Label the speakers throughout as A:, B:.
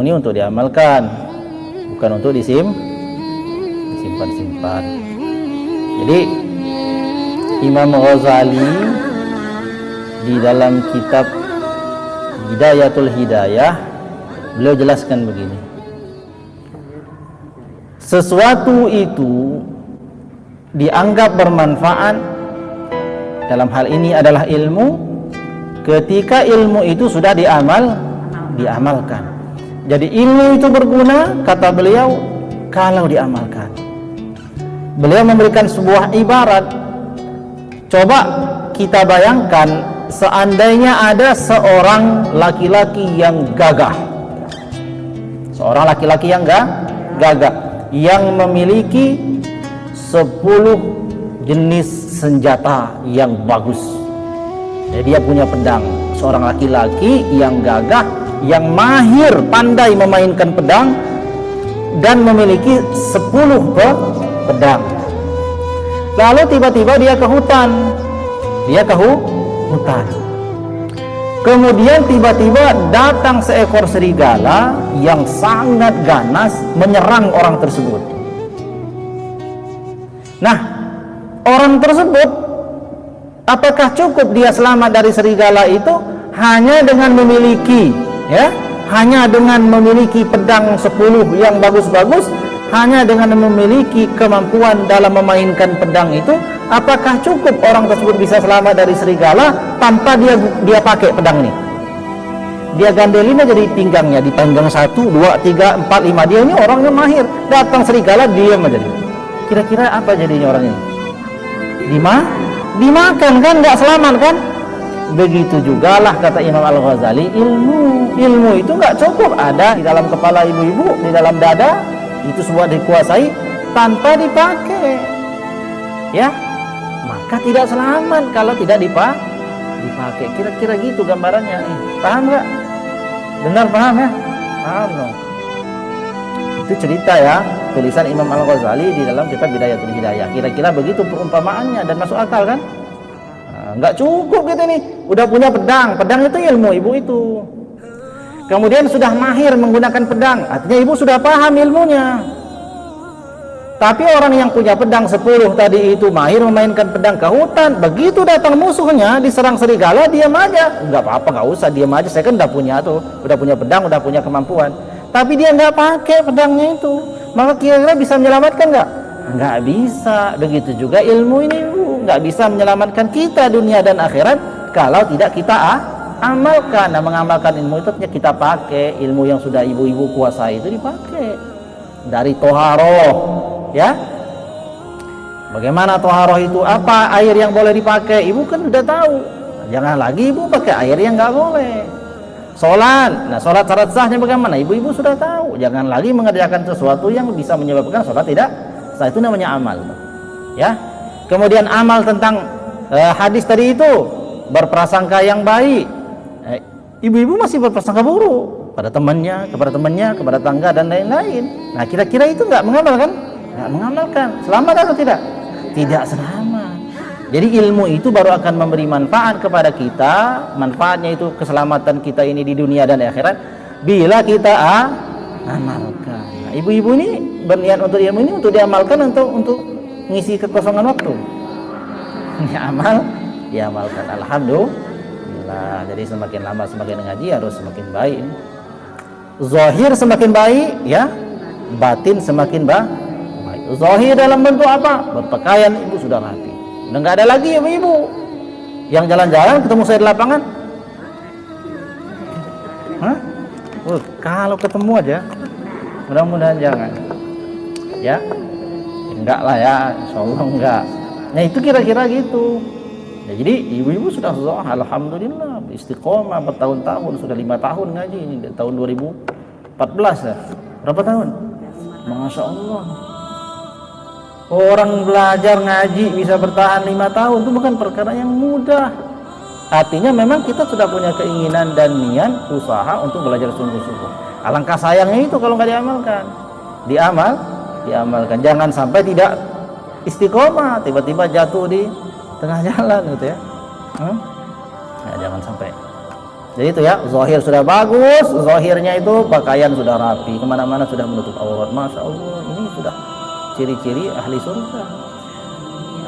A: ini untuk diamalkan, bukan untuk disimpan-simpan. Jadi Imam Ghazali di dalam kitab Hidayatul Hidayah beliau jelaskan begini, sesuatu itu dianggap bermanfaat, dalam hal ini adalah ilmu, ketika ilmu itu sudah diamalkan. Jadi ilmu itu berguna, kata beliau, kalau diamalkan. Beliau memberikan sebuah ibarat. Coba kita bayangkan, seandainya ada seorang laki-laki yang gagah, seorang laki-laki yang gagah, yang memiliki 10 jenis senjata yang bagus. Jadi dia punya pedang, seorang laki-laki yang gagah, yang mahir, pandai memainkan pedang, dan memiliki 10 pedang. Lalu tiba-tiba dia ke hutan. Kemudian tiba-tiba datang seekor serigala yang sangat ganas menyerang orang tersebut. Nah, orang tersebut, apakah cukup dia selamat dari serigala itu hanya dengan memiliki pedang 10 yang bagus-bagus, hanya dengan memiliki kemampuan dalam memainkan pedang itu? Apakah cukup orang tersebut bisa selamat dari serigala tanpa dia pakai pedang ini? Dia gandelin aja di pinggangnya, dipanggang 1, 2, 3, 4, 5. Dia ini orangnya mahir. Datang serigala, diam aja. Kira-kira apa jadinya orang ini? Dimakan kan, nggak selamat kan? Begitu jugalah kata Imam Al-Ghazali, ilmu itu nggak cukup ada di dalam kepala ibu-ibu, di dalam dada, itu semua dikuasai tanpa dipakai, ya, maka tidak selamat kalau tidak dipakai. Kira-kira gitu gambarannya. Paham nggak? Benar paham ya? Paham dong. Itu cerita ya, tulisan Imam Al-Ghazali di dalam kitab Hidayatul Hidayah. Kira-kira begitu perumpamaannya dan masuk akal kan? Nggak cukup gitu nih, udah punya pedang itu ilmu ibu itu. Kemudian sudah mahir menggunakan pedang, artinya ibu sudah paham ilmunya. Tapi orang yang punya pedang 10 tadi itu mahir memainkan pedang ke hutan, begitu datang musuhnya diserang serigala, diam aja. Nggak apa-apa, nggak usah, diam aja, saya kan udah punya pedang, udah punya kemampuan. Tapi dia nggak pakai pedangnya itu, maka kira-kira bisa menyelamatkan nggak? Nggak bisa. Begitu juga ilmu ini nggak bisa menyelamatkan kita dunia dan akhirat kalau tidak kita amalkan. Nah, mengamalkan ilmu itu kita pakai ilmu yang sudah ibu-ibu kuasai itu, dipakai dari toharoh, ya. Bagaimana toharoh itu? Apa air yang boleh dipakai? Ibu kan udah tahu. Jangan lagi ibu pakai air yang nggak boleh. Sholat, nah sholat syarat sahnya bagaimana? Ibu-ibu sudah tahu. Jangan lagi mengerjakan sesuatu yang bisa menyebabkan sholat tidak sah. Itu namanya amal, ya. Kemudian amal tentang hadis tadi itu, berprasangka yang baik. Ibu-ibu masih berprasangka buruk pada temannya, kepada tangga dan lain-lain. Nah, kira-kira itu nggak mengamalkan? Nggak mengamalkan. Selamat atau tidak? Tidak selamat. Jadi ilmu itu baru akan memberi manfaat kepada kita. Manfaatnya itu keselamatan kita ini di dunia dan akhirat bila kita amalkan. Nah, ibu-ibu ini berniat untuk ilmu ini untuk diamalkan, untuk ngisi kekosongan waktu. Ini diamalkan. Alhamdulillah. Jadi semakin lama semakin ngaji harus semakin baik. Zahir semakin baik, ya, batin semakin baik. Zahir dalam bentuk apa? Berpakaian ibu sudah rapi. Udah nggak ada lagi ibu-ibu yang jalan-jalan ketemu saya di lapangan. Kalau ketemu aja, mudah-mudahan jangan. Ya, enggak lah ya, insyaallah enggak. Nah, itu kira-kira gitu. Ya, jadi ibu-ibu sudah alhamdulillah istiqomah bertahun-tahun, sudah 5 tahun ngaji ini tahun 2014 ya. Berapa tahun? Masya Allah. Orang belajar ngaji bisa bertahan 5 tahun itu bukan perkara yang mudah. Artinya memang kita sudah punya keinginan dan niat usaha untuk belajar sungguh-sungguh. Alangkah sayangnya itu kalau nggak diamalkan. Jangan sampai tidak istiqomah, tiba-tiba jatuh di tengah jalan gitu ya. Nah, jangan sampai. Jadi itu ya, zahir sudah bagus, zahirnya itu pakaian sudah rapi, kemana-mana sudah menutup aurat. Masya Allah, ini sudah ciri-ciri ahli surga.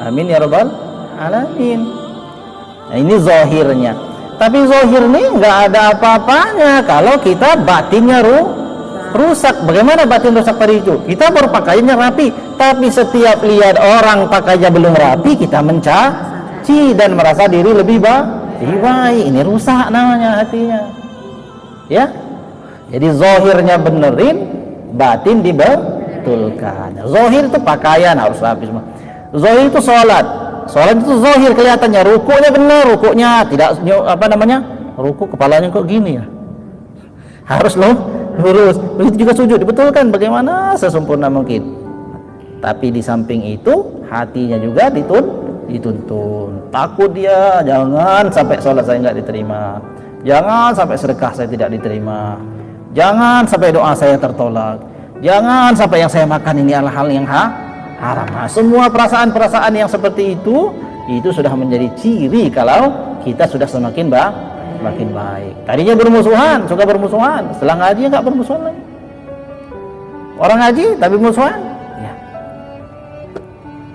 A: Amin ya rabbal alamin. Nah, ini zahirnya. Tapi zahir ini nggak ada apa-apanya kalau kita batinnya rusak. Bagaimana batin rusak tadi itu? Kita berpakaiannya rapi, tapi setiap lihat orang pakainya belum rapi, kita mencaci dan merasa diri lebih baik. Ini rusak namanya hatinya. Ya. Jadi zahirnya benerin, batin dibetulkan. Zahir itu pakaian harus rapi semua. Zahir itu sholat. Sholat itu zahir kelihatannya, rukuknya benar, rukuknya tidak rukuk kepalanya kok gini ya. Harus lurus. Begitu juga sujud dibetulkan bagaimana sesempurna mungkin. Tapi di samping itu hatinya juga dituntun. Takut dia, jangan sampai sholat saya nggak diterima, jangan sampai sedekah saya tidak diterima, jangan sampai doa saya tertolak, jangan sampai yang saya makan ini adalah hal yang haram. Nah, semua perasaan-perasaan yang seperti itu sudah menjadi ciri kalau kita sudah semakin baik. Tadinya suka bermusuhan, setelah ngaji nggak bermusuhan lagi. Orang ngaji tapi musuhan, ya.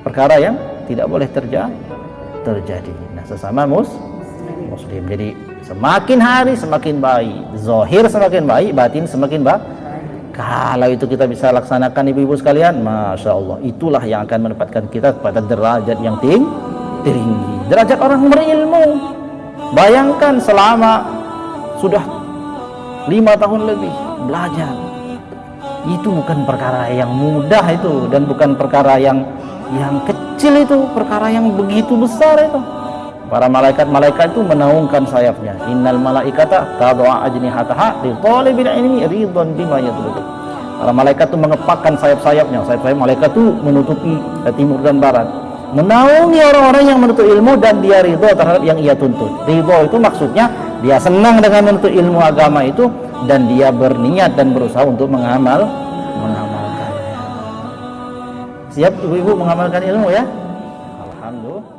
A: Perkara yang tidak boleh terjadi. Nah, sesama muslim. Jadi semakin hari semakin baik, zahir semakin baik, batin semakin baik. Kalau itu kita bisa laksanakan ibu-ibu sekalian, masya Allah, itulah yang akan menempatkan kita pada derajat yang tinggi, derajat orang berilmu. Bayangkan selama sudah 5 tahun lebih belajar, itu bukan perkara yang mudah itu, dan bukan perkara yang kecil itu, perkara yang begitu besar itu. Para malaikat itu menaungkan sayapnya. Innal malaikata tad'a ajnihataha li talibil ilmi ridwan bima yatlub. Para malaikat itu mengepakkan sayap-sayapnya. Sayap-sayap malaikat itu menutupi timur dan barat, menaungi orang-orang yang menuntut ilmu dan dia ridho terhadap yang ia tuntut. Ridho itu maksudnya dia senang dengan menuntut ilmu agama itu dan dia berniat dan berusaha untuk mengamalkannya. Siap ibu-ibu mengamalkan ilmu ya? Alhamdulillah.